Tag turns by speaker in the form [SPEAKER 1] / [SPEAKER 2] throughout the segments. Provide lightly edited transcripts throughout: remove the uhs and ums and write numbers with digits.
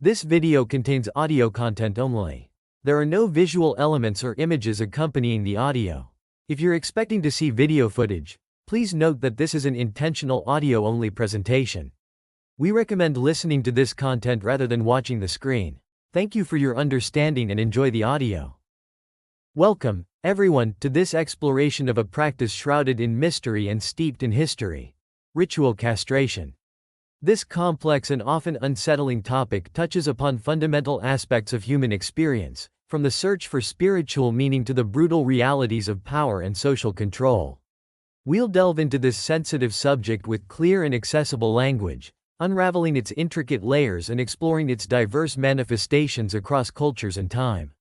[SPEAKER 1] This video contains audio content only. There are no visual elements or images accompanying the audio. If you're expecting to see video footage, please note that this is an intentional audio-only presentation. We recommend listening to this content rather than watching the screen. Thank you for your understanding and enjoy the audio. Welcome, everyone, to this exploration of a practice shrouded in mystery and steeped in history: ritual castration. This complex and often unsettling topic touches upon fundamental aspects of human experience, from the search for spiritual meaning to the brutal realities of power and social control. We'll delve into this sensitive subject with clear and accessible language, unraveling its intricate layers and exploring its diverse manifestations across cultures and time.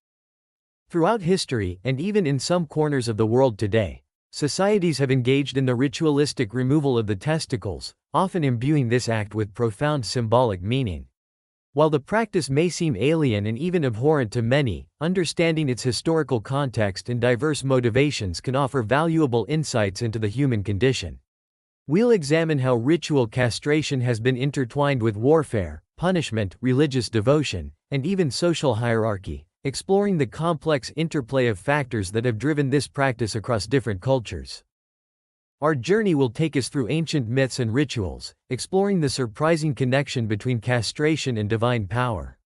[SPEAKER 1] Throughout history, and even in some corners of the world today, societies have engaged in the ritualistic removal of the testicles, often imbuing this act with profound symbolic meaning. While the practice may seem alien and even abhorrent to many, understanding its historical context and diverse motivations can offer valuable insights into the human condition. We'll examine how ritual castration has been intertwined with warfare, punishment, religious devotion, and even social hierarchy, exploring the complex interplay of factors that have driven this practice across different cultures. Our journey will take us through ancient myths and rituals, exploring the surprising connection between castration and divine power.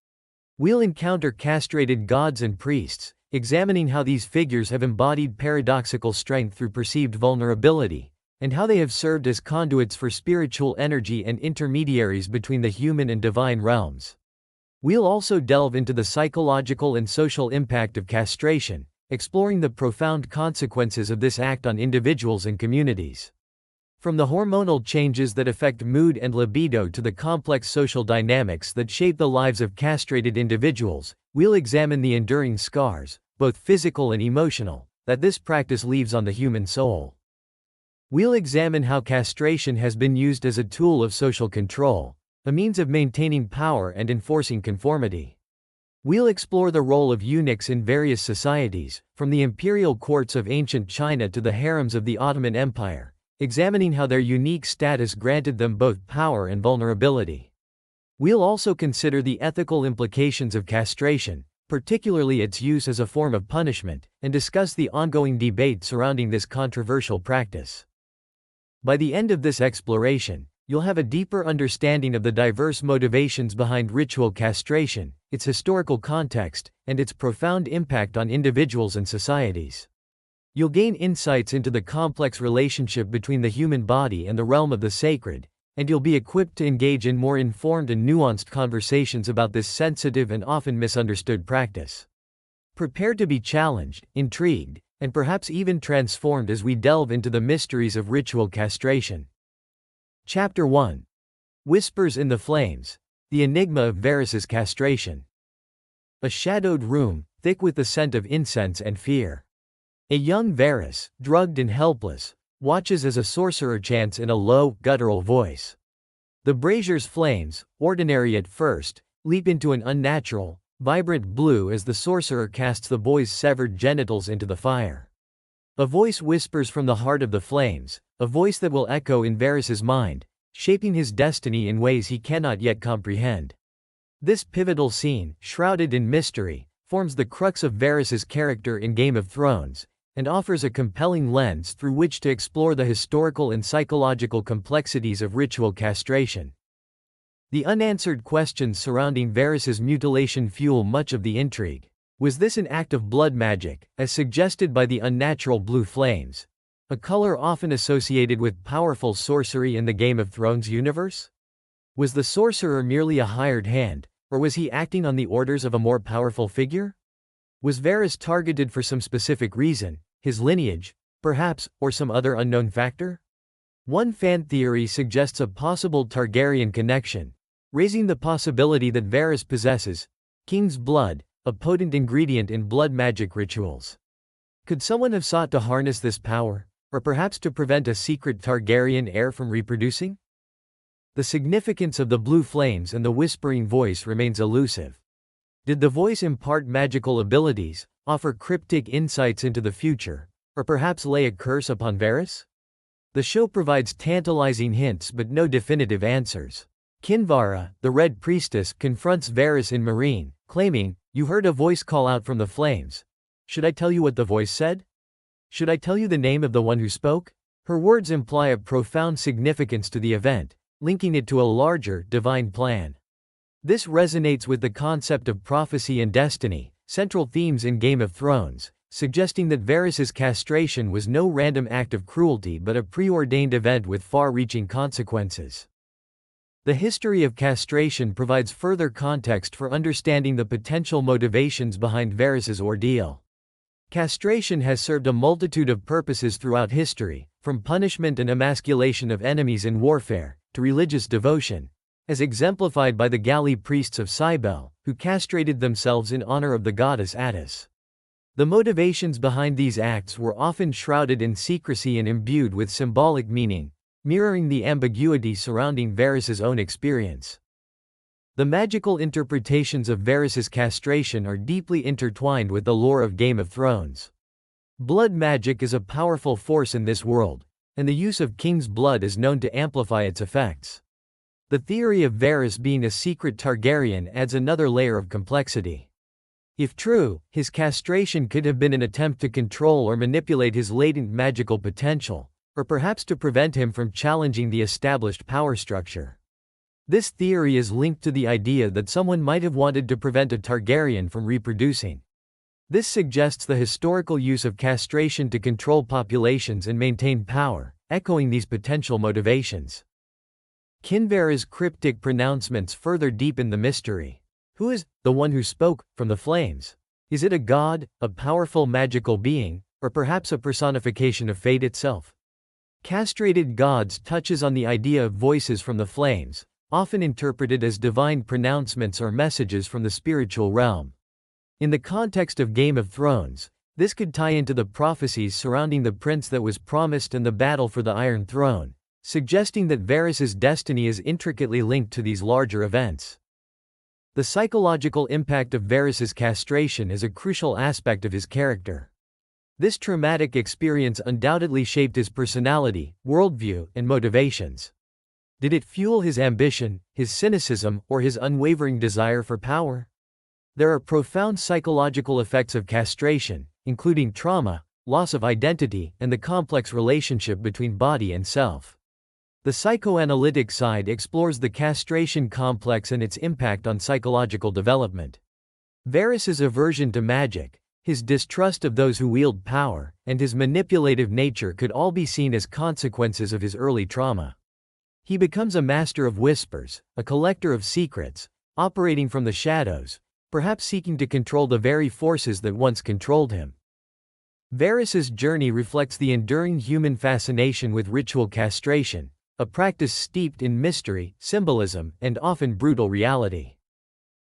[SPEAKER 1] We'll encounter castrated gods and priests, examining how these figures have embodied paradoxical strength through perceived vulnerability, and how they have served as conduits for spiritual energy and intermediaries between the human and divine realms. We'll also delve into the psychological and social impact of castration, exploring the profound consequences of this act on individuals and communities. From the hormonal changes that affect mood and libido to the complex social dynamics that shape the lives of castrated individuals, we'll examine the enduring scars, both physical and emotional, that this practice leaves on the human soul. We'll examine how castration has been used as a tool of social control, a means of maintaining power and enforcing conformity. We'll explore the role of eunuchs in various societies, from the imperial courts of ancient China to the harems of the Ottoman Empire, examining how their unique status granted them both power and vulnerability. We'll also consider the ethical implications of castration, particularly its use as a form of punishment, and discuss the ongoing debate surrounding this controversial practice. By the end of this exploration, you'll have a deeper understanding of the diverse motivations behind ritual castration, its historical context, and its profound impact on individuals and societies. You'll gain insights into the complex relationship between the human body and the realm of the sacred, and you'll be equipped to engage in more informed and nuanced conversations about this sensitive and often misunderstood practice. Prepare to be challenged, intrigued, and perhaps even transformed as we delve into the mysteries of ritual castration. Chapter 1. Whispers in the Flames: The Enigma of Varus's Castration. A shadowed room, thick with the scent of incense and fear. A young Varus, drugged and helpless, watches as a sorcerer chants in a low, guttural voice. The brazier's flames, ordinary at first, leap into an unnatural, vibrant blue as the sorcerer casts the boy's severed genitals into the fire. A voice whispers from the heart of the flames, a voice that will echo in Varus's mind, shaping his destiny in ways he cannot yet comprehend. This pivotal scene, shrouded in mystery, forms the crux of Varus's character in Game of Thrones, and offers a compelling lens through which to explore the historical and psychological complexities of ritual castration. The unanswered questions surrounding Varus's mutilation fuel much of the intrigue. Was this an act of blood magic, as suggested by the unnatural blue flames, a color often associated with powerful sorcery in the Game of Thrones universe? Was the sorcerer merely a hired hand, or was he acting on the orders of a more powerful figure? Was Varus targeted for some specific reason, his lineage, perhaps, or some other unknown factor? One fan theory suggests a possible Targaryen connection, raising the possibility that Varus possesses king's blood, a potent ingredient in blood magic rituals. Could someone have sought to harness this power, or perhaps to prevent a secret Targaryen heir from reproducing? The significance of the blue flames and the whispering voice remains elusive. Did the voice impart magical abilities, offer cryptic insights into the future, or perhaps lay a curse upon Varus? The show provides tantalizing hints but no definitive answers. Kinvara, the Red Priestess, confronts Varus in Marine, claiming, "You heard a voice call out from the flames. Should I tell you what the voice said? Should I tell you the name of the one who spoke?" Her words imply a profound significance to the event, linking it to a larger, divine plan. This resonates with the concept of prophecy and destiny, central themes in Game of Thrones, suggesting that Varys's castration was no random act of cruelty but a preordained event with far-reaching consequences. The history of castration provides further context for understanding the potential motivations behind Varys's ordeal. Castration has served a multitude of purposes throughout history, from punishment and emasculation of enemies in warfare, to religious devotion, as exemplified by the Galli priests of Cybele, who castrated themselves in honor of the goddess Attis. The motivations behind these acts were often shrouded in secrecy and imbued with symbolic meaning, mirroring the ambiguity surrounding Varys's own experience. The magical interpretations of Varys's castration are deeply intertwined with the lore of Game of Thrones. Blood magic is a powerful force in this world, and the use of king's blood is known to amplify its effects. The theory of Varys being a secret Targaryen adds another layer of complexity. If true, his castration could have been an attempt to control or manipulate his latent magical potential, or perhaps to prevent him from challenging the established power structure. This theory is linked to the idea that someone might have wanted to prevent a Targaryen from reproducing. This suggests the historical use of castration to control populations and maintain power, echoing these potential motivations. Kinvara's cryptic pronouncements further deepen the mystery. Who is the one who spoke from the flames? Is it a god, a powerful magical being, or perhaps a personification of fate itself? Castrated Gods touches on the idea of voices from the flames, often interpreted as divine pronouncements or messages from the spiritual realm. In the context of Game of Thrones, this could tie into the prophecies surrounding the prince that was promised and the battle for the Iron Throne, suggesting that Varys's destiny is intricately linked to these larger events. The psychological impact of Varys's castration is a crucial aspect of his character. This traumatic experience undoubtedly shaped his personality, worldview, and motivations. Did it fuel his ambition, his cynicism, or his unwavering desire for power? There are profound psychological effects of castration, including trauma, loss of identity, and the complex relationship between body and self. The psychoanalytic side explores the castration complex and its impact on psychological development. Varys's aversion to magic, his distrust of those who wield power, and his manipulative nature could all be seen as consequences of his early trauma. He becomes a master of whispers, a collector of secrets, operating from the shadows, perhaps seeking to control the very forces that once controlled him. Varys's journey reflects the enduring human fascination with ritual castration, a practice steeped in mystery, symbolism, and often brutal reality.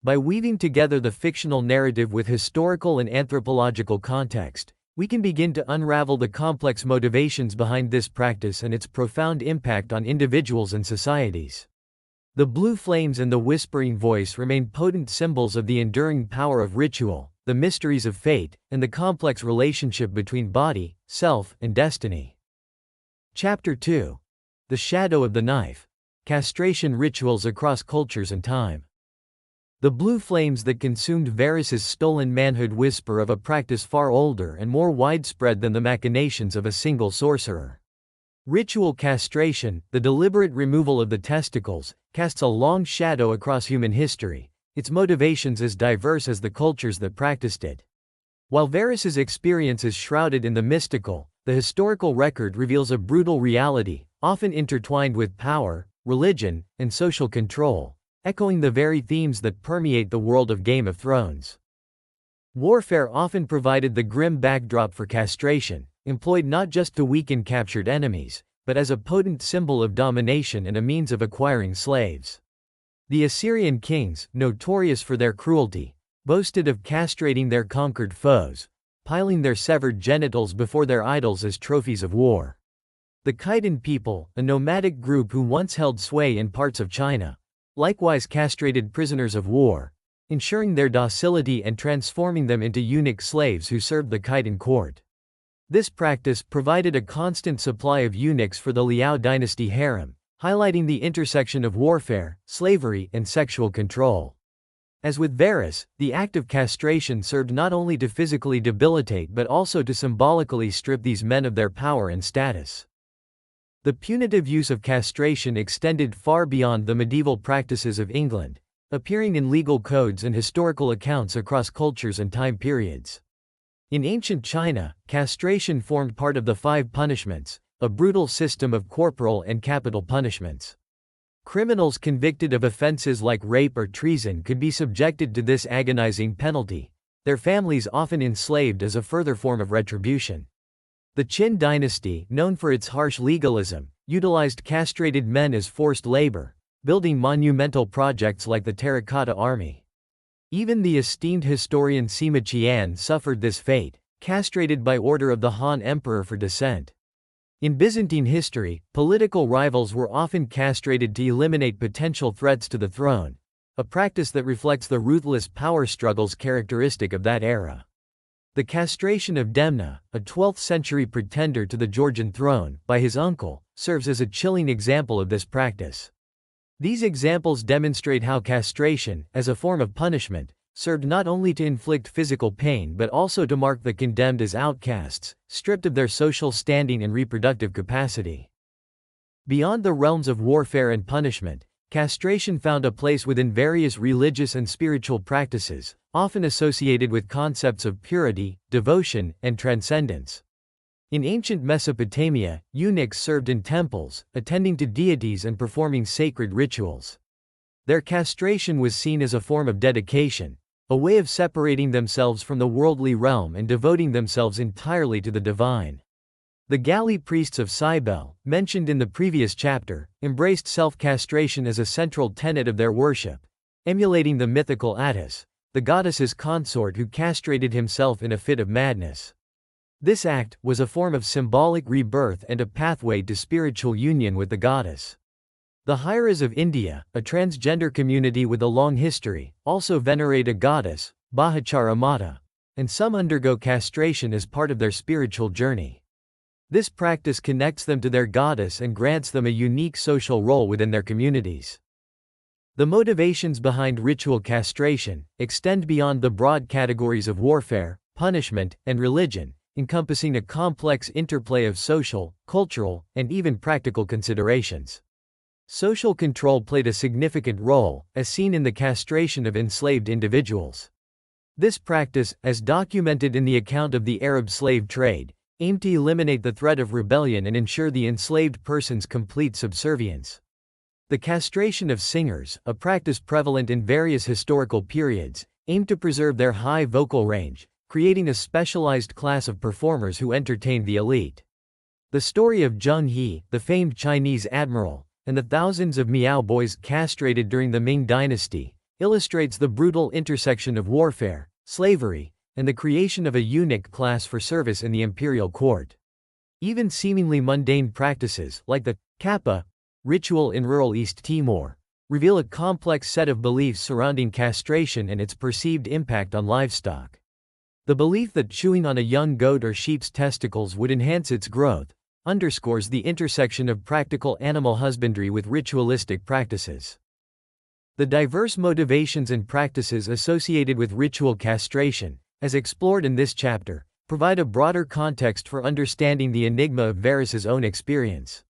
[SPEAKER 1] By weaving together the fictional narrative with historical and anthropological context, we can begin to unravel the complex motivations behind this practice and its profound impact on individuals and societies. The blue flames and the whispering voice remain potent symbols of the enduring power of ritual, the mysteries of fate, and the complex relationship between body, self, and destiny. Chapter 2. The Shadow of the Knife. Castration rituals across cultures and time. The blue flames that consumed Varys's stolen manhood whisper of a practice far older and more widespread than the machinations of a single sorcerer. Ritual castration, the deliberate removal of the testicles, casts a long shadow across human history, its motivations as diverse as the cultures that practiced it. While Varys's experience is shrouded in the mystical, the historical record reveals a brutal reality, often intertwined with power, religion, and social control, echoing the very themes that permeate the world of Game of Thrones. Warfare often provided the grim backdrop for castration, employed not just to weaken captured enemies, but as a potent symbol of domination and a means of acquiring slaves. The Assyrian kings, notorious for their cruelty, boasted of castrating their conquered foes, piling their severed genitals before their idols as trophies of war. The Khitan people, a nomadic group who once held sway in parts of China, likewise castrated prisoners of war, ensuring their docility and transforming them into eunuch slaves who served the Khitan court. This practice provided a constant supply of eunuchs for the Liao dynasty harem, highlighting the intersection of warfare, slavery, and sexual control. As with Varus, the act of castration served not only to physically debilitate but also to symbolically strip these men of their power and status. The punitive use of castration extended far beyond the medieval practices of England, appearing in legal codes and historical accounts across cultures and time periods. In ancient China, castration formed part of the five punishments, a brutal system of corporal and capital punishments. Criminals convicted of offenses like rape or treason could be subjected to this agonizing penalty, their families often enslaved as a further form of retribution. The Qin dynasty, known for its harsh legalism, utilized castrated men as forced labor, building monumental projects like the Terracotta Army. Even the esteemed historian Sima Qian suffered this fate, castrated by order of the Han Emperor for dissent. In Byzantine history, political rivals were often castrated to eliminate potential threats to the throne, a practice that reflects the ruthless power struggles characteristic of that era. The castration of Demna, a 12th-century pretender to the Georgian throne, by his uncle, serves as a chilling example of this practice. These examples demonstrate how castration, as a form of punishment, served not only to inflict physical pain but also to mark the condemned as outcasts, stripped of their social standing and reproductive capacity. Beyond the realms of warfare and punishment, castration found a place within various religious and spiritual practices, often associated with concepts of purity, devotion, and transcendence. In ancient Mesopotamia, eunuchs served in temples, attending to deities and performing sacred rituals. Their castration was seen as a form of dedication, a way of separating themselves from the worldly realm and devoting themselves entirely to the divine. The Galli priests of Cybele, mentioned in the previous chapter, embraced self-castration as a central tenet of their worship, emulating the mythical Attis, the goddess's consort who castrated himself in a fit of madness. This act was a form of symbolic rebirth and a pathway to spiritual union with the goddess. The Hairas of India, a transgender community with a long history, also venerate a goddess, Bahachara Mata, and some undergo castration as part of their spiritual journey. This practice connects them to their goddess and grants them a unique social role within their communities. The motivations behind ritual castration extend beyond the broad categories of warfare, punishment, and religion, encompassing a complex interplay of social, cultural, and even practical considerations. Social control played a significant role, as seen in the castration of enslaved individuals. This practice, as documented in the account of the Arab slave trade, aimed to eliminate the threat of rebellion and ensure the enslaved person's complete subservience. The castration of singers, a practice prevalent in various historical periods, aimed to preserve their high vocal range, creating a specialized class of performers who entertained the elite. The story of Zheng He, the famed Chinese admiral, and the thousands of Miao boys castrated during the Ming dynasty, illustrates the brutal intersection of warfare, slavery, and the creation of a eunuch class for service in the imperial court. Even seemingly mundane practices, like the kappa ritual in rural East Timor, reveal a complex set of beliefs surrounding castration and its perceived impact on livestock. The belief that chewing on a young goat or sheep's testicles would enhance its growth underscores the intersection of practical animal husbandry with ritualistic practices. The diverse motivations and practices associated with ritual castration, as explored in this chapter, provide a broader context for understanding the enigma of Varus's own experience.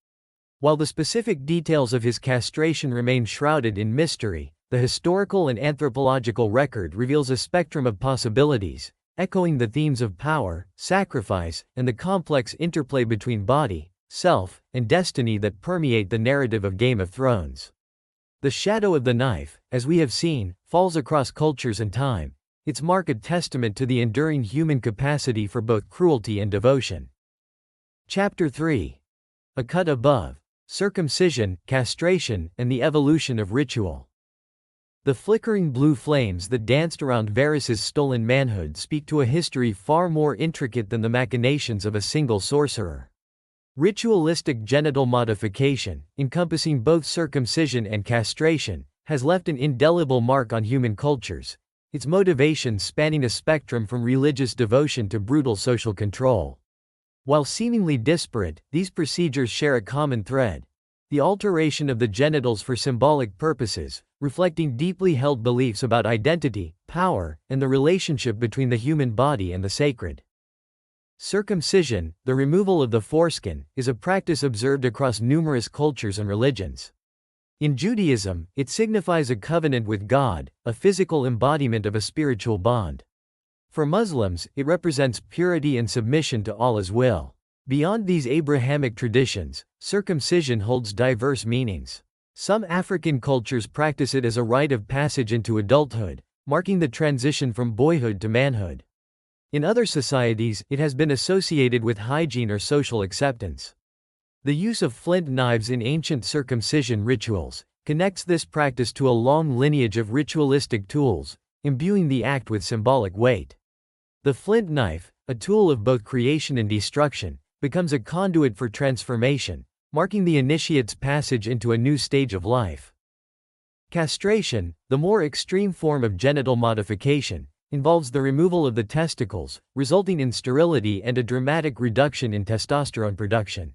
[SPEAKER 1] While the specific details of his castration remain shrouded in mystery, the historical and anthropological record reveals a spectrum of possibilities, echoing the themes of power, sacrifice, and the complex interplay between body, self, and destiny that permeate the narrative of Game of Thrones. The shadow of the knife, as we have seen, falls across cultures and time, its mark a testament to the enduring human capacity for both cruelty and devotion. Chapter 3. A cut above. Circumcision, castration, and the evolution of ritual. The flickering blue flames that danced around Varus's stolen manhood speak to a history far more intricate than the machinations of a single sorcerer. Ritualistic genital modification, encompassing both circumcision and castration, has left an indelible mark on human cultures, its motivations spanning a spectrum from religious devotion to brutal social control. While seemingly disparate, these procedures share a common thread: the alteration of the genitals for symbolic purposes, reflecting deeply held beliefs about identity, power, and the relationship between the human body and the sacred. Circumcision, the removal of the foreskin, is a practice observed across numerous cultures and religions. In Judaism, it signifies a covenant with God, a physical embodiment of a spiritual bond. For Muslims, it represents purity and submission to Allah's will. Beyond these Abrahamic traditions, circumcision holds diverse meanings. Some African cultures practice it as a rite of passage into adulthood, marking the transition from boyhood to manhood. In other societies, it has been associated with hygiene or social acceptance. The use of flint knives in ancient circumcision rituals connects this practice to a long lineage of ritualistic tools, imbuing the act with symbolic weight. The flint knife, a tool of both creation and destruction, becomes a conduit for transformation, marking the initiate's passage into a new stage of life. Castration, the more extreme form of genital modification, involves the removal of the testicles, resulting in sterility and a dramatic reduction in testosterone production.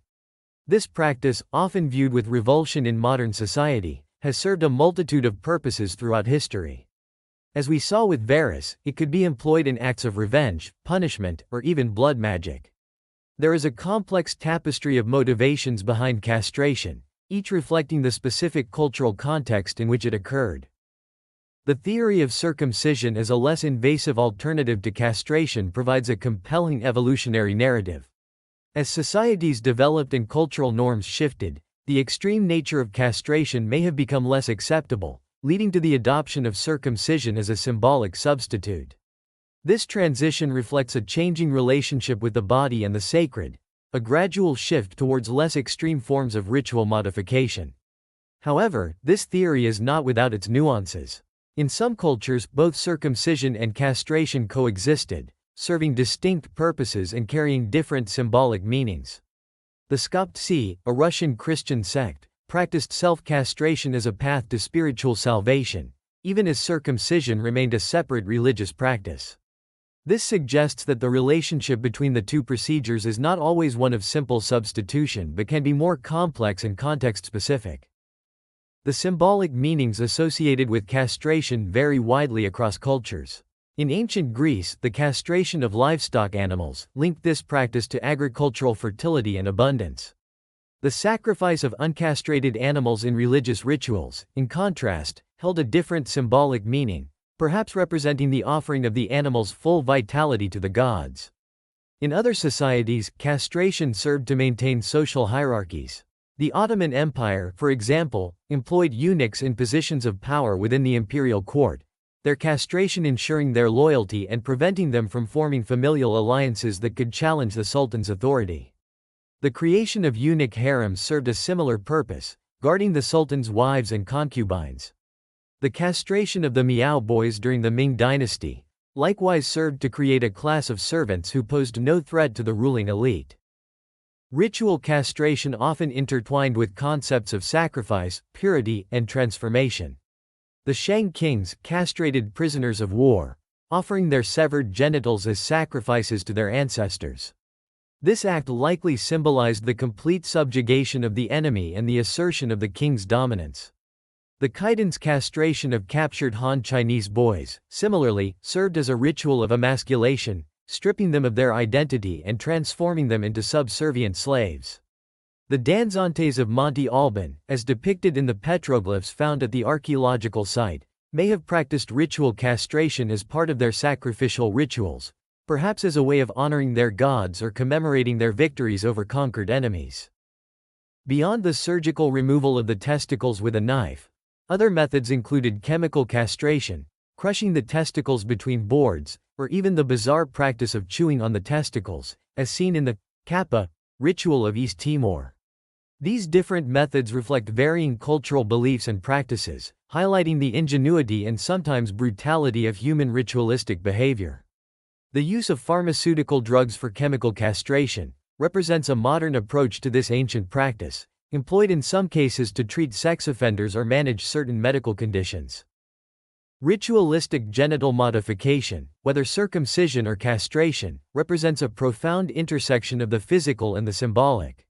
[SPEAKER 1] This practice, often viewed with revulsion in modern society, has served a multitude of purposes throughout history. As we saw with Varus, it could be employed in acts of revenge, punishment, or even blood magic. There is a complex tapestry of motivations behind castration, each reflecting the specific cultural context in which it occurred. The theory of circumcision as a less invasive alternative to castration provides a compelling evolutionary narrative. As societies developed and cultural norms shifted, the extreme nature of castration may have become less acceptable, leading to the adoption of circumcision as a symbolic substitute. This transition reflects a changing relationship with the body and the sacred, a gradual shift towards less extreme forms of ritual modification. However, this theory is not without its nuances. In some cultures, both circumcision and castration coexisted, serving distinct purposes and carrying different symbolic meanings. The Skoptsi, a Russian Christian sect, practiced self-castration as a path to spiritual salvation, even as circumcision remained a separate religious practice. This suggests that the relationship between the two procedures is not always one of simple substitution but can be more complex and context-specific. The symbolic meanings associated with castration vary widely across cultures. In ancient Greece, the castration of livestock animals linked this practice to agricultural fertility and abundance. The sacrifice of uncastrated animals in religious rituals, in contrast, held a different symbolic meaning, perhaps representing the offering of the animal's full vitality to the gods. In other societies, castration served to maintain social hierarchies. The Ottoman Empire, for example, employed eunuchs in positions of power within the imperial court, their castration ensuring their loyalty and preventing them from forming familial alliances that could challenge the sultan's authority. The creation of eunuch harems served a similar purpose, guarding the sultan's wives and concubines. The castration of the Miao boys during the Ming dynasty likewise served to create a class of servants who posed no threat to the ruling elite. Ritual castration often intertwined with concepts of sacrifice, purity, and transformation. The Shang kings castrated prisoners of war, offering their severed genitals as sacrifices to their ancestors. This act likely symbolized the complete subjugation of the enemy and the assertion of the king's dominance. The Khitan's castration of captured Han Chinese boys, similarly, served as a ritual of emasculation, stripping them of their identity and transforming them into subservient slaves. The Danzantes of Monte Alban, as depicted in the petroglyphs found at the archaeological site, may have practiced ritual castration as part of their sacrificial rituals, perhaps as a way of honoring their gods or commemorating their victories over conquered enemies. Beyond the surgical removal of the testicles with a knife, other methods included chemical castration, crushing the testicles between boards, or even the bizarre practice of chewing on the testicles, as seen in the Kappa ritual of East Timor. These different methods reflect varying cultural beliefs and practices, highlighting the ingenuity and sometimes brutality of human ritualistic behavior. The use of pharmaceutical drugs for chemical castration represents a modern approach to this ancient practice, employed in some cases to treat sex offenders or manage certain medical conditions. Ritualistic genital modification, whether circumcision or castration, represents a profound intersection of the physical and the symbolic.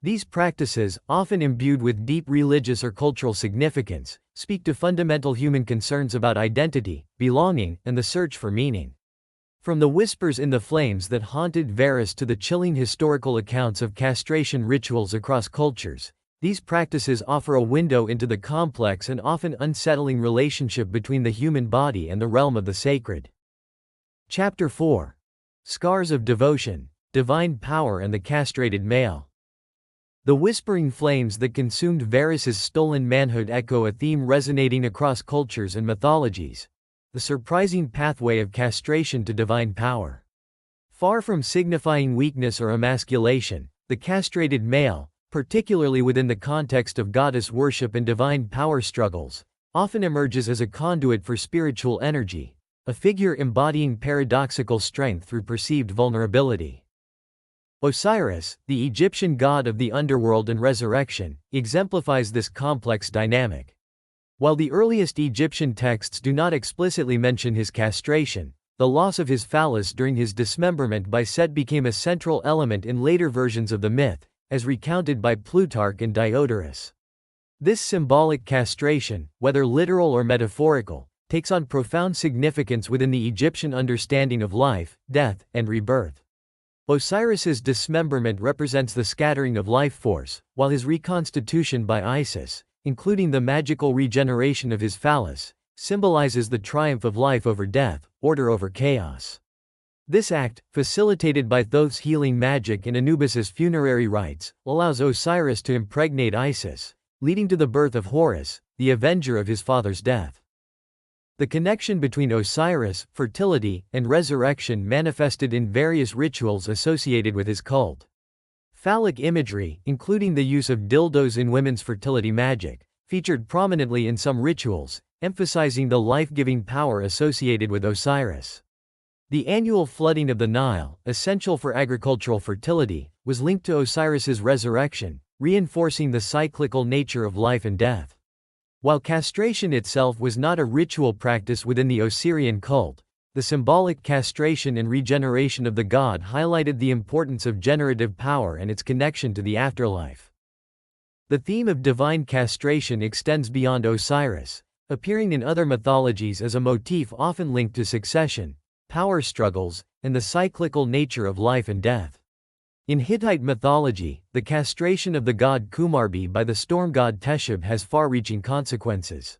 [SPEAKER 1] These practices, often imbued with deep religious or cultural significance, speak to fundamental human concerns about identity, belonging, and the search for meaning. From the whispers in the flames that haunted Varus to the chilling historical accounts of castration rituals across cultures, these practices offer a window into the complex and often unsettling relationship between the human body and the realm of the sacred. Chapter 4. Scars of Devotion, Divine Power and the Castrated Male. The whispering flames that consumed Varus's stolen manhood echo a theme resonating across cultures and mythologies: the surprising pathway of castration to divine power. Far from signifying weakness or emasculation, the castrated male, particularly within the context of goddess worship and divine power struggles, often emerges as a conduit for spiritual energy, a figure embodying paradoxical strength through perceived vulnerability. Osiris, the Egyptian god of the underworld and resurrection, exemplifies this complex dynamic. While the earliest Egyptian texts do not explicitly mention his castration, the loss of his phallus during his dismemberment by Set became a central element in later versions of the myth, as recounted by Plutarch and Diodorus. This symbolic castration, whether literal or metaphorical, takes on profound significance within the Egyptian understanding of life, death, and rebirth. Osiris's dismemberment represents the scattering of life force, while his reconstitution by Isis, including the magical regeneration of his phallus, symbolizes the triumph of life over death, order over chaos. This act, facilitated by Thoth's healing magic and Anubis's funerary rites, allows Osiris to impregnate Isis, leading to the birth of Horus, the avenger of his father's death. The connection between Osiris, fertility, and resurrection manifested in various rituals associated with his cult. Phallic imagery, including the use of dildos in women's fertility magic, featured prominently in some rituals, emphasizing the life-giving power associated with Osiris. The annual flooding of the Nile, essential for agricultural fertility, was linked to Osiris's resurrection, reinforcing the cyclical nature of life and death. While castration itself was not a ritual practice within the Osirian cult, the symbolic castration and regeneration of the god highlighted the importance of generative power and its connection to the afterlife. The theme of divine castration extends beyond Osiris, appearing in other mythologies as a motif often linked to succession, power struggles, and the cyclical nature of life and death. In Hittite mythology, the castration of the god Kumarbi by the storm god Teshub has far-reaching consequences.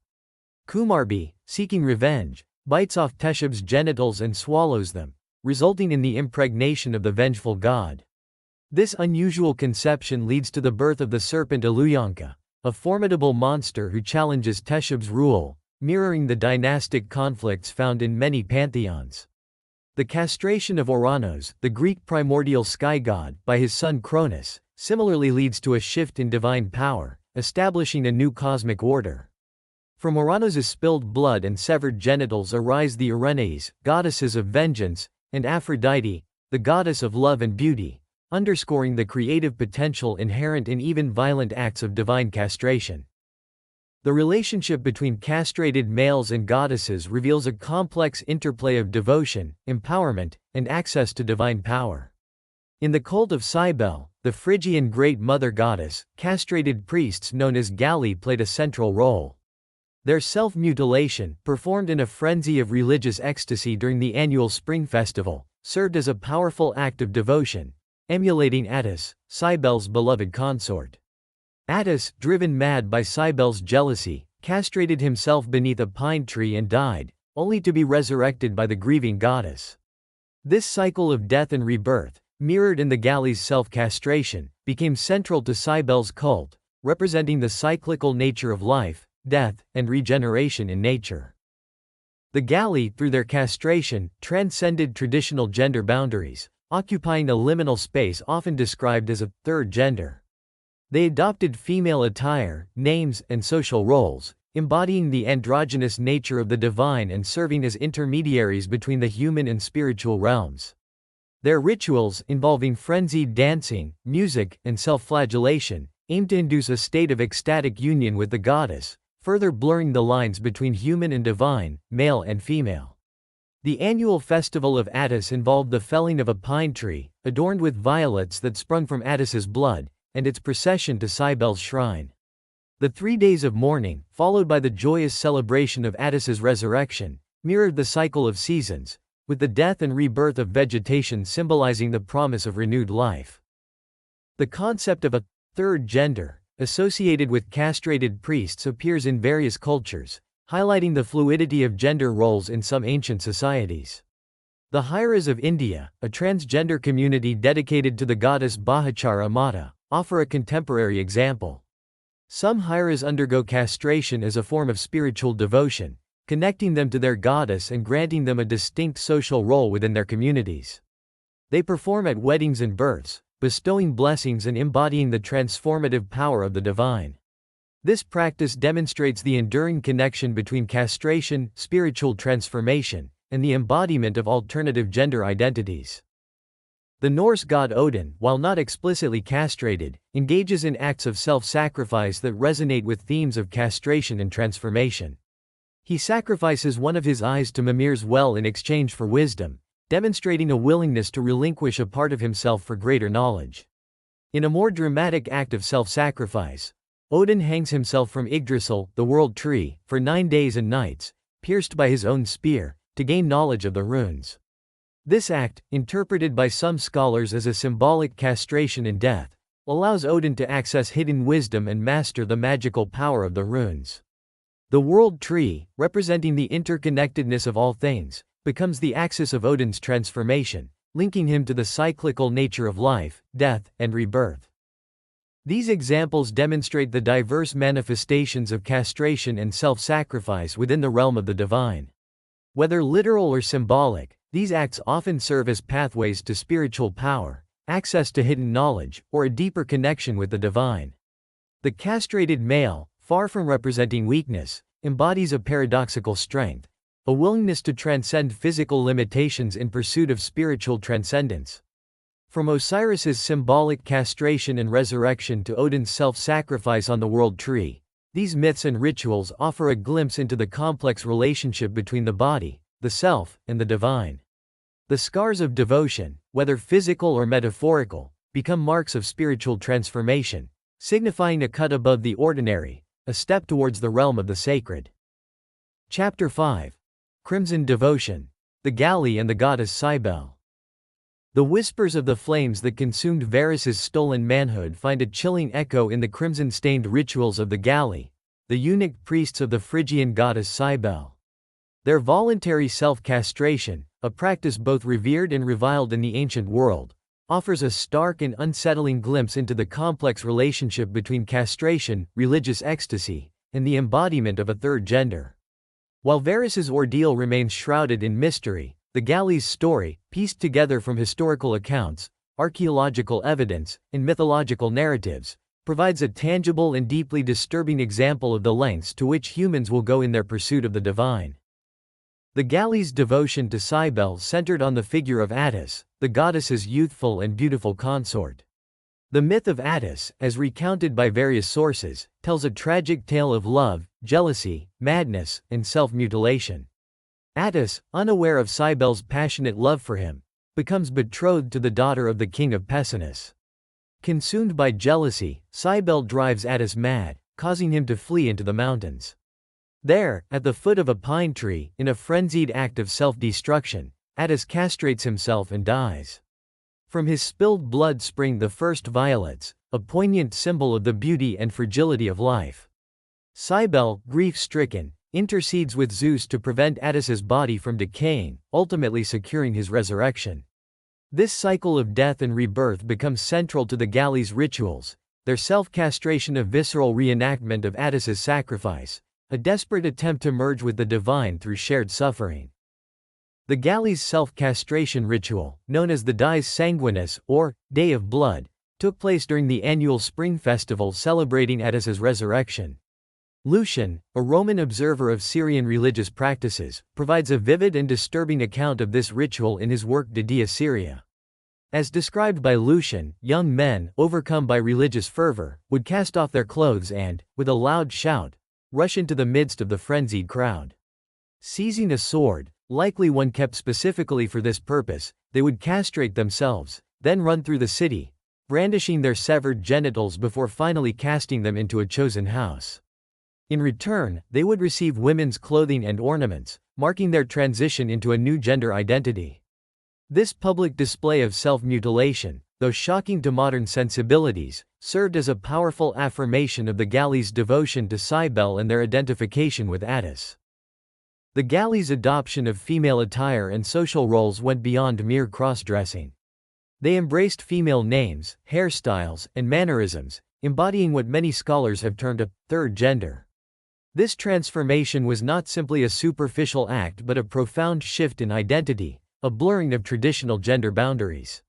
[SPEAKER 1] Kumarbi, seeking revenge, bites off Teshub's genitals and swallows them, resulting in the impregnation of the vengeful god. This unusual conception leads to the birth of the serpent Illuyanka, a formidable monster who challenges Teshub's rule, mirroring the dynastic conflicts found in many pantheons. The castration of Oranos, the Greek primordial sky god, by his son Cronus, similarly leads to a shift in divine power, establishing a new cosmic order. From Oranos' spilled blood and severed genitals arise the Erinyes, goddesses of vengeance, and Aphrodite, the goddess of love and beauty, underscoring the creative potential inherent in even violent acts of divine castration. The relationship between castrated males and goddesses reveals a complex interplay of devotion, empowerment, and access to divine power. In the cult of Cybele, the Phrygian great mother goddess, castrated priests known as Galli played a central role. Their self-mutilation, performed in a frenzy of religious ecstasy during the annual spring festival, served as a powerful act of devotion, emulating Attis, Cybele's beloved consort. Attis, driven mad by Cybele's jealousy, castrated himself beneath a pine tree and died, only to be resurrected by the grieving goddess. This cycle of death and rebirth, mirrored in the Galli's self-castration, became central to Cybele's cult, representing the cyclical nature of life, death, and regeneration in nature. The Galli, through their castration, transcended traditional gender boundaries, occupying a liminal space often described as a third gender. They adopted female attire, names, and social roles, embodying the androgynous nature of the divine and serving as intermediaries between the human and spiritual realms. Their rituals, involving frenzied dancing, music, and self-flagellation, aimed to induce a state of ecstatic union with the goddess, further blurring the lines between human and divine, male and female. The annual festival of Attis involved the felling of a pine tree, adorned with violets that sprung from Attis's blood, and its procession to Cybele's shrine. The 3 days of mourning, followed by the joyous celebration of Attis's resurrection, mirrored the cycle of seasons, with the death and rebirth of vegetation symbolizing the promise of renewed life. The concept of a third gender, associated with castrated priests, appears in various cultures, highlighting the fluidity of gender roles in some ancient societies. The Hairas of India, a transgender community dedicated to the goddess Bhahachara Mata, offer a contemporary example. Some Hairas undergo castration as a form of spiritual devotion, connecting them to their goddess and granting them a distinct social role within their communities. They perform at weddings and births, bestowing blessings and embodying the transformative power of the divine. This practice demonstrates the enduring connection between castration, spiritual transformation, and the embodiment of alternative gender identities. The Norse god Odin, while not explicitly castrated, engages in acts of self-sacrifice that resonate with themes of castration and transformation. He sacrifices one of his eyes to Mimir's well in exchange for wisdom, demonstrating a willingness to relinquish a part of himself for greater knowledge. In a more dramatic act of self-sacrifice, Odin hangs himself from Yggdrasil, the world tree, for 9 days and nights, pierced by his own spear, to gain knowledge of the runes. This act, interpreted by some scholars as a symbolic castration in death, allows Odin to access hidden wisdom and master the magical power of the runes. The world tree, representing the interconnectedness of all things, becomes the axis of Odin's transformation, linking him to the cyclical nature of life, death, and rebirth. These examples demonstrate the diverse manifestations of castration and self-sacrifice within the realm of the divine. Whether literal or symbolic, these acts often serve as pathways to spiritual power, access to hidden knowledge, or a deeper connection with the divine. The castrated male, far from representing weakness, embodies a paradoxical strength, a willingness to transcend physical limitations in pursuit of spiritual transcendence. From Osiris's symbolic castration and resurrection to Odin's self-sacrifice on the world tree, these myths and rituals offer a glimpse into the complex relationship between the body, the self, and the divine. The scars of devotion, whether physical or metaphorical, become marks of spiritual transformation, signifying a cut above the ordinary, a step towards the realm of the sacred. Chapter 5. Crimson Devotion. The Galli and the goddess Cybele. The whispers of the flames that consumed Varus's stolen manhood find a chilling echo in the crimson-stained rituals of the Galli, the eunuch priests of the Phrygian goddess Cybele. Their voluntary self-castration, a practice both revered and reviled in the ancient world, offers a stark and unsettling glimpse into the complex relationship between castration, religious ecstasy, and the embodiment of a third gender. While Varus's ordeal remains shrouded in mystery, the Galli's story, pieced together from historical accounts, archaeological evidence, and mythological narratives, provides a tangible and deeply disturbing example of the lengths to which humans will go in their pursuit of the divine. The Galli's devotion to Cybele centered on the figure of Attis, the goddess's youthful and beautiful consort. The myth of Attis, as recounted by various sources, tells a tragic tale of love, jealousy, madness, and self-mutilation. Attis, unaware of Cybele's passionate love for him, becomes betrothed to the daughter of the king of Pessinus. Consumed by jealousy, Cybele drives Attis mad, causing him to flee into the mountains. There, at the foot of a pine tree, in a frenzied act of self-destruction, Attis castrates himself and dies. From his spilled blood spring the first violets, a poignant symbol of the beauty and fragility of life. Cybele, grief-stricken, intercedes with Zeus to prevent Attis's body from decaying, ultimately securing his resurrection. This cycle of death and rebirth becomes central to the Galli's rituals, their self-castration a visceral reenactment of Attis's sacrifice, a desperate attempt to merge with the divine through shared suffering. The Galli's self-castration ritual, known as the Dies Sanguinis, or Day of Blood, took place during the annual spring festival celebrating Attis's resurrection. Lucian, a Roman observer of Syrian religious practices, provides a vivid and disturbing account of this ritual in his work De Dia Syria. As described by Lucian, young men, overcome by religious fervor, would cast off their clothes and, with a loud shout, rush into the midst of the frenzied crowd. Seizing a sword, likely one kept specifically for this purpose, they would castrate themselves, then run through the city, brandishing their severed genitals before finally casting them into a chosen house. In return, they would receive women's clothing and ornaments, marking their transition into a new gender identity. This public display of self-mutilation, though shocking to modern sensibilities, served as a powerful affirmation of the Galli's devotion to Cybele and their identification with Attis. The Galli's adoption of female attire and social roles went beyond mere cross-dressing. They embraced female names, hairstyles, and mannerisms, embodying what many scholars have termed a third gender. This transformation was not simply a superficial act but a profound shift in identity, a blurring of traditional gender boundaries.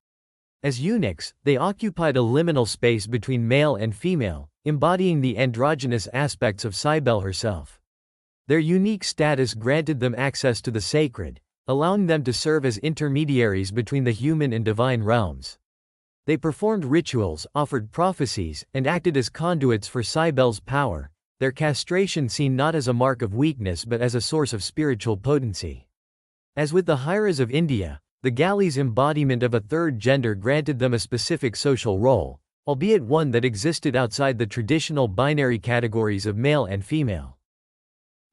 [SPEAKER 1] As eunuchs, they occupied a liminal space between male and female, embodying the androgynous aspects of Cybele herself. Their unique status granted them access to the sacred, allowing them to serve as intermediaries between the human and divine realms. They performed rituals, offered prophecies, and acted as conduits for Cybele's power, their castration seen not as a mark of weakness but as a source of spiritual potency. As with the Hyras of India, the Galli's embodiment of a third gender granted them a specific social role, albeit one that existed outside the traditional binary categories of male and female.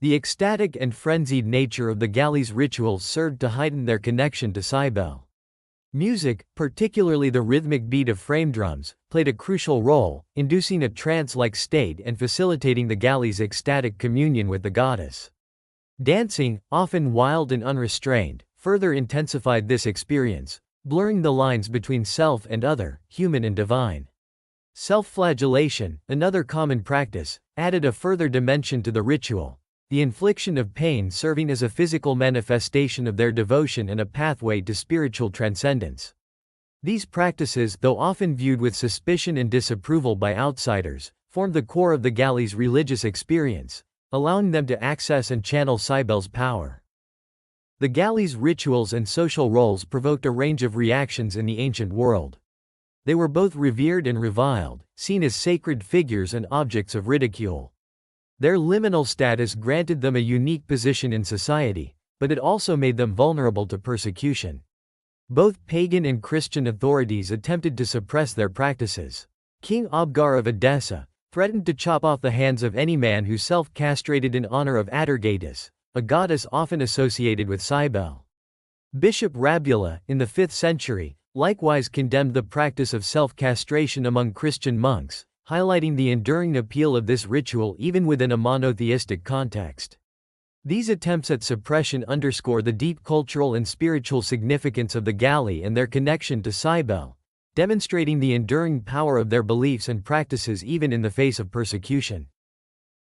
[SPEAKER 1] The ecstatic and frenzied nature of the Galli's rituals served to heighten their connection to Cybele. Music, particularly the rhythmic beat of frame drums, played a crucial role, inducing a trance-like state and facilitating the Galli's ecstatic communion with the goddess. Dancing, often wild and unrestrained, further intensified this experience, blurring the lines between self and other, human and divine. Self-flagellation, another common practice, added a further dimension to the ritual, the infliction of pain serving as a physical manifestation of their devotion and a pathway to spiritual transcendence. These practices, though often viewed with suspicion and disapproval by outsiders, formed the core of the Galli's religious experience, allowing them to access and channel Cybele's power. The Galli's rituals and social roles provoked a range of reactions in the ancient world. They were both revered and reviled, seen as sacred figures and objects of ridicule. Their liminal status granted them a unique position in society, but it also made them vulnerable to persecution. Both pagan and Christian authorities attempted to suppress their practices. King Abgar of Edessa threatened to chop off the hands of any man who self-castrated in honor of Atargatis, a goddess often associated with Cybele. Bishop Rabula, in the 5th century, likewise condemned the practice of self-castration among Christian monks, highlighting the enduring appeal of this ritual even within a monotheistic context. These attempts at suppression underscore the deep cultural and spiritual significance of the Galli and their connection to Cybele, demonstrating the enduring power of their beliefs and practices even in the face of persecution.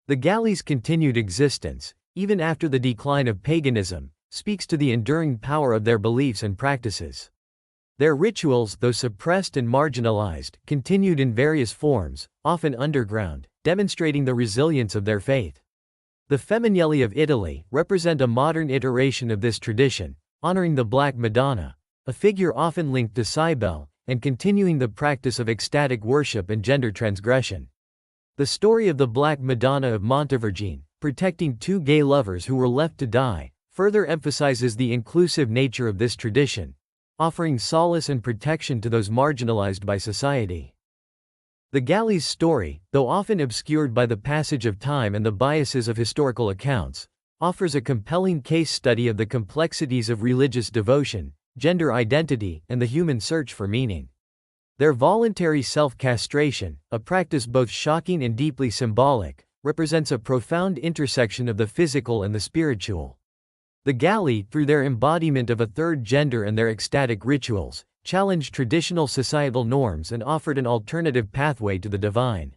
[SPEAKER 1] The Galli's continued existence, even after the decline of paganism, speaks to the enduring power of their beliefs and practices. Their rituals, though suppressed and marginalized, continued in various forms, often underground, demonstrating the resilience of their faith. The Femminelli of Italy represent a modern iteration of this tradition, honoring the Black Madonna, a figure often linked to Cybele, and continuing the practice of ecstatic worship and gender transgression. The story of the Black Madonna of Montevergine, protecting two gay lovers who were left to die, further emphasizes the inclusive nature of this tradition, offering solace and protection to those marginalized by society. The Galli's story, though often obscured by the passage of time and the biases of historical accounts, offers a compelling case study of the complexities of religious devotion, gender identity, and the human search for meaning. Their voluntary self-castration, a practice both shocking and deeply symbolic, represents a profound intersection of the physical and the spiritual. The Galli, through their embodiment of a third gender and their ecstatic rituals, challenged traditional societal norms and offered an alternative pathway to the divine.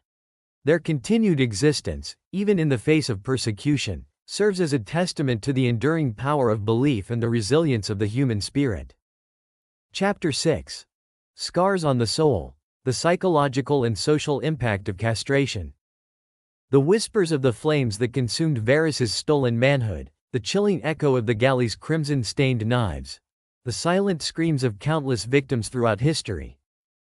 [SPEAKER 1] Their continued existence, even in the face of persecution, serves as a testament to the enduring power of belief and the resilience of the human spirit. Chapter 6. Scars on the Soul: The Psychological and Social Impact of Castration. The whispers of the flames that consumed Varus's stolen manhood, the chilling echo of the Galli's crimson-stained knives, the silent screams of countless victims throughout history.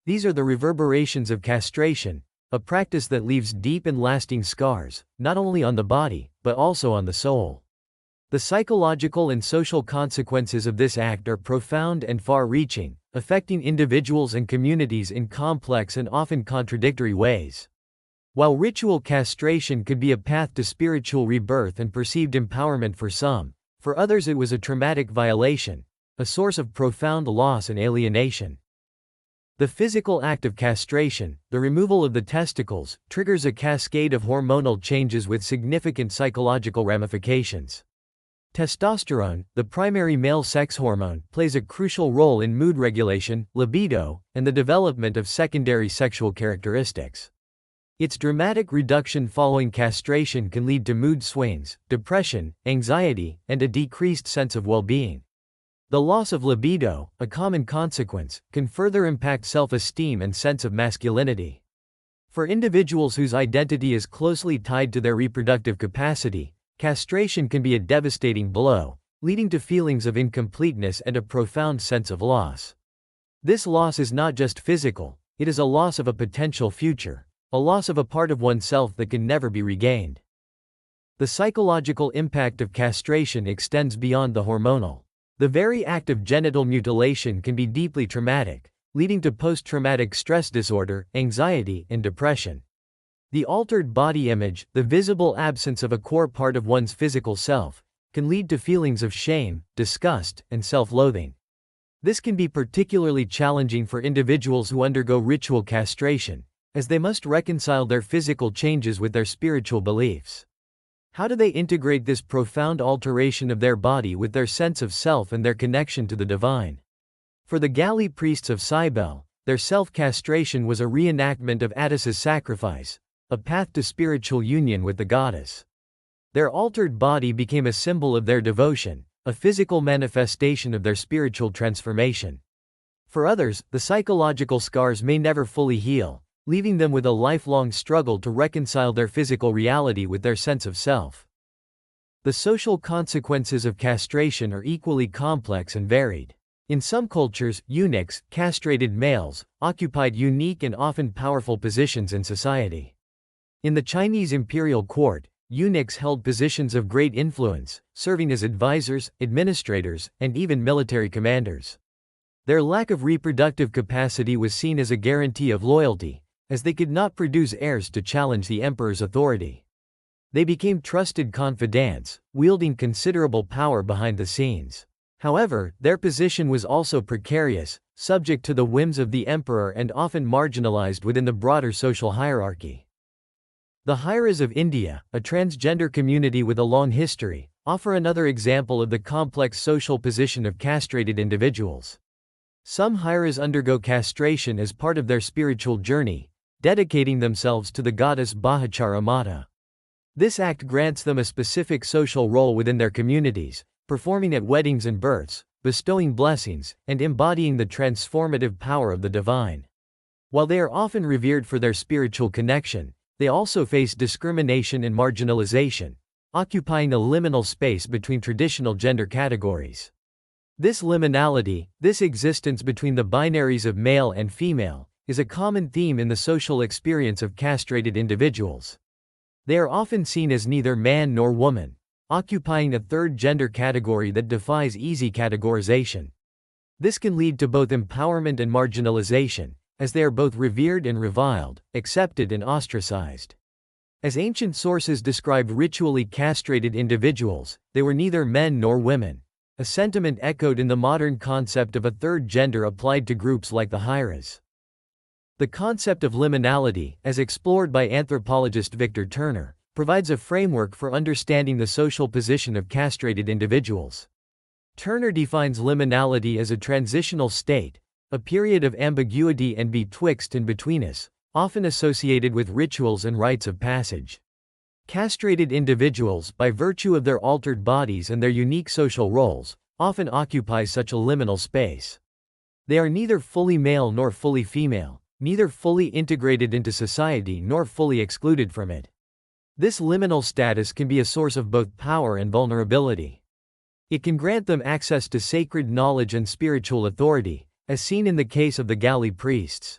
[SPEAKER 1] These are the reverberations of castration, a practice that leaves deep and lasting scars, not only on the body, but also on the soul. The psychological and social consequences of this act are profound and far-reaching, affecting individuals and communities in complex and often contradictory ways. While ritual castration could be a path to spiritual rebirth and perceived empowerment for some, for others it was a traumatic violation, a source of profound loss and alienation. The physical act of castration, the removal of the testicles, triggers a cascade of hormonal changes with significant psychological ramifications. Testosterone, the primary male sex hormone, plays a crucial role in mood regulation, libido, and the development of secondary sexual characteristics. Its dramatic reduction following castration can lead to mood swings, depression, anxiety, and a decreased sense of well-being. The loss of libido, a common consequence, can further impact self-esteem and sense of masculinity. For individuals whose identity is closely tied to their reproductive capacity, castration can be a devastating blow, leading to feelings of incompleteness and a profound sense of loss. This loss is not just physical, it is a loss of a potential future, a loss of a part of oneself that can never be regained. The psychological impact of castration extends beyond the hormonal. The very act of genital mutilation can be deeply traumatic, leading to post-traumatic stress disorder, anxiety, and depression. The altered body image, the visible absence of a core part of one's physical self, can lead to feelings of shame, disgust, and self-loathing. This can be particularly challenging for individuals who undergo ritual castration, as they must reconcile their physical changes with their spiritual beliefs. How do they integrate this profound alteration of their body with their sense of self and their connection to the divine? For the Galli priests of Cybele, their self-castration was a reenactment of Attis's sacrifice, a path to spiritual union with the goddess. Their altered body became a symbol of their devotion, a physical manifestation of their spiritual transformation. For others, the psychological scars may never fully heal, leaving them with a lifelong struggle to reconcile their physical reality with their sense of self. The social consequences of castration are equally complex and varied. In some cultures, eunuchs, castrated males, occupied unique and often powerful positions in society. In the Chinese imperial court, eunuchs held positions of great influence, serving as advisors, administrators, and even military commanders. Their lack of reproductive capacity was seen as a guarantee of loyalty, as they could not produce heirs to challenge the emperor's authority. They became trusted confidants, wielding considerable power behind the scenes. However, their position was also precarious, subject to the whims of the emperor and often marginalized within the broader social hierarchy. The Hairas of India, a transgender community with a long history, offer another example of the complex social position of castrated individuals. Some Hairas undergo castration as part of their spiritual journey, dedicating themselves to the goddess Bhahachara Mata. This act grants them a specific social role within their communities, performing at weddings and births, bestowing blessings, and embodying the transformative power of the divine. While they are often revered for their spiritual connection, they also face discrimination and marginalization, occupying a liminal space between traditional gender categories. This liminality, this existence between the binaries of male and female, is a common theme in the social experience of castrated individuals. They are often seen as neither man nor woman, occupying a third gender category that defies easy categorization. This can lead to both empowerment and marginalization, as they are both revered and reviled, accepted and ostracized. As ancient sources describe ritually castrated individuals, they were neither men nor women, a sentiment echoed in the modern concept of a third gender applied to groups like the Hairas. The concept of liminality, as explored by anthropologist Victor Turner, provides a framework for understanding the social position of castrated individuals. Turner defines liminality as a transitional state, a period of ambiguity and betwixt and betweenus, often associated with rituals and rites of passage. Castrated individuals, by virtue of their altered bodies and their unique social roles, often occupy such a liminal space. They are neither fully male nor fully female, neither fully integrated into society nor fully excluded from it. This liminal status can be a source of both power and vulnerability. It can grant them access to sacred knowledge and spiritual authority, as seen in the case of the Galli priests.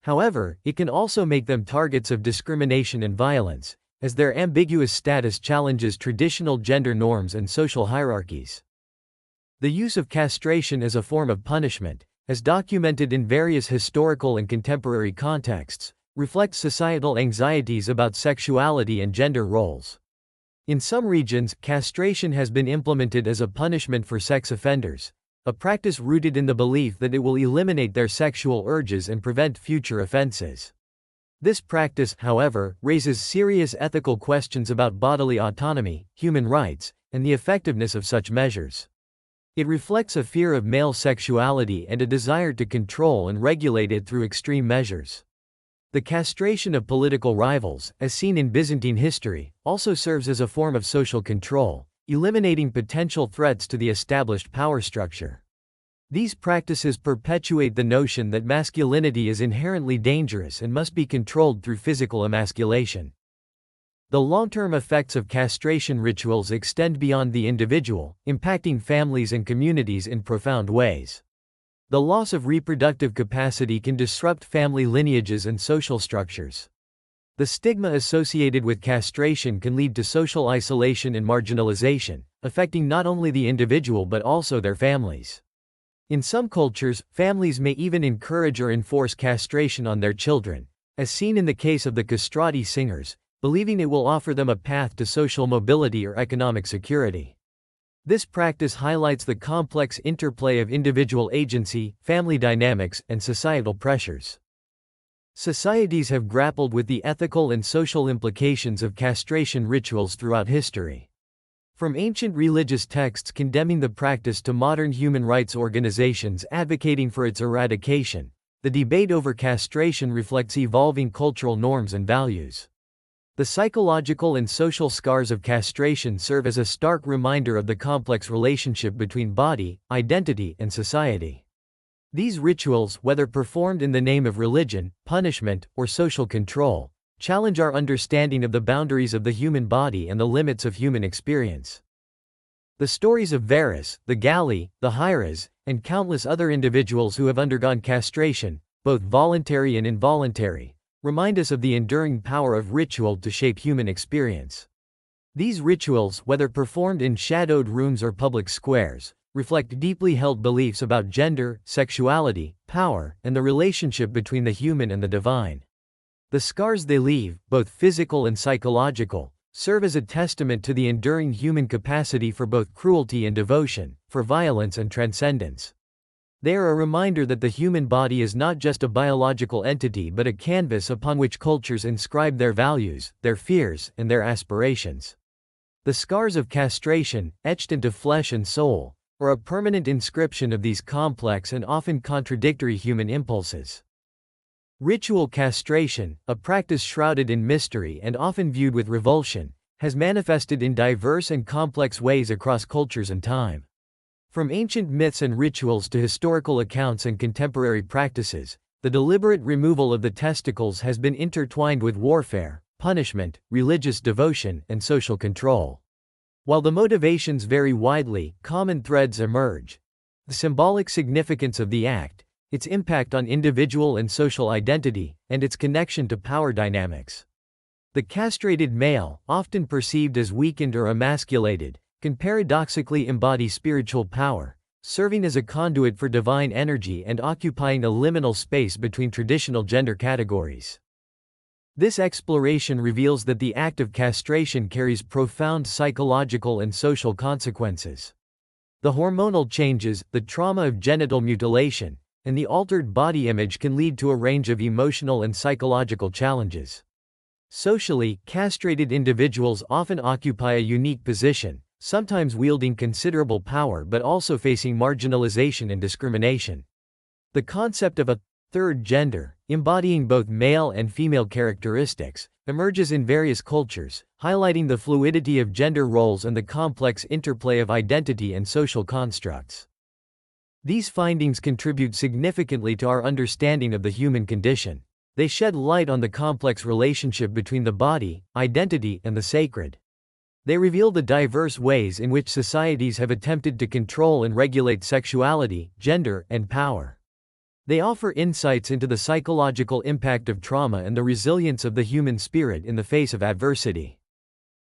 [SPEAKER 1] However, it can also make them targets of discrimination and violence, as their ambiguous status challenges traditional gender norms and social hierarchies. The use of castration as a form of punishment, as documented in various historical and contemporary contexts, reflects societal anxieties about sexuality and gender roles. In some regions, castration has been implemented as a punishment for sex offenders, a practice rooted in the belief that it will eliminate their sexual urges and prevent future offenses. This practice, however, raises serious ethical questions about bodily autonomy, human rights, and the effectiveness of such measures. It reflects a fear of male sexuality and a desire to control and regulate it through extreme measures. The castration of political rivals, as seen in Byzantine history, also serves as a form of social control, eliminating potential threats to the established power structure. These practices perpetuate the notion that masculinity is inherently dangerous and must be controlled through physical emasculation. The long-term effects of castration rituals extend beyond the individual, impacting families and communities in profound ways. The loss of reproductive capacity can disrupt family lineages and social structures. The stigma associated with castration can lead to social isolation and marginalization, affecting not only the individual but also their families. In some cultures, families may even encourage or enforce castration on their children, as seen in the case of the castrati singers, believing it will offer them a path to social mobility or economic security. This practice highlights the complex interplay of individual agency, family dynamics, and societal pressures. Societies have grappled with the ethical and social implications of castration rituals throughout history. From ancient religious texts condemning the practice to modern human rights organizations advocating for its eradication, the debate over castration reflects evolving cultural norms and values. The psychological and social scars of castration serve as a stark reminder of the complex relationship between body, identity, and society. These rituals, whether performed in the name of religion, punishment, or social control, challenge our understanding of the boundaries of the human body and the limits of human experience. The stories of Varus, the Galli, the Hyras, and countless other individuals who have undergone castration, both voluntary and involuntary, remind us of the enduring power of ritual to shape human experience. These rituals, whether performed in shadowed rooms or public squares, reflect deeply held beliefs about gender, sexuality, power, and the relationship between the human and the divine. The scars they leave, both physical and psychological, serve as a testament to the enduring human capacity for both cruelty and devotion, for violence and transcendence. They are a reminder that the human body is not just a biological entity but a canvas upon which cultures inscribe their values, their fears, and their aspirations. The scars of castration, etched into flesh and soul, are a permanent inscription of these complex and often contradictory human impulses. Ritual castration, a practice shrouded in mystery and often viewed with revulsion, has manifested in diverse and complex ways across cultures and time. From ancient myths and rituals to historical accounts and contemporary practices, the deliberate removal of the testicles has been intertwined with warfare, punishment, religious devotion, and social control. While the motivations vary widely, common threads emerge. The symbolic significance of the act, its impact on individual and social identity, and its connection to power dynamics. The castrated male, often perceived as weakened or emasculated, can paradoxically embody spiritual power, serving as a conduit for divine energy and occupying a liminal space between traditional gender categories. This exploration reveals that the act of castration carries profound psychological and social consequences. The hormonal changes, the trauma of genital mutilation, and the altered body image can lead to a range of emotional and psychological challenges. Socially, castrated individuals often occupy a unique position, sometimes wielding considerable power but also facing marginalization and discrimination. The concept of a third gender, embodying both male and female characteristics, emerges in various cultures, highlighting the fluidity of gender roles and the complex interplay of identity and social constructs. These findings contribute significantly to our understanding of the human condition. They shed light on the complex relationship between the body, identity, and the sacred. They reveal the diverse ways in which societies have attempted to control and regulate sexuality, gender, and power. They offer insights into the psychological impact of trauma and the resilience of the human spirit in the face of adversity.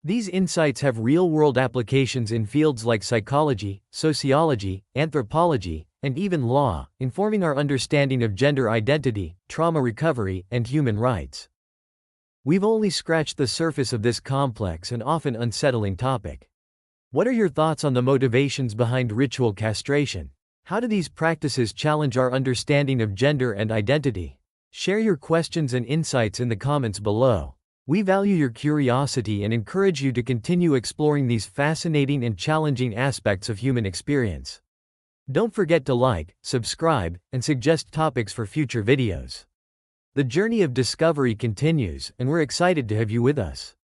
[SPEAKER 1] These insights have real-world applications in fields like psychology, sociology, anthropology, and even law, informing our understanding of gender identity, trauma recovery, and human rights. We've only scratched the surface of this complex and often unsettling topic. What are your thoughts on the motivations behind ritual castration? How do these practices challenge our understanding of gender and identity? Share your questions and insights in the comments below. We value your curiosity and encourage you to continue exploring these fascinating and challenging aspects of human experience. Don't forget to like, subscribe, and suggest topics for future videos. The journey of discovery continues, and we're excited to have you with us.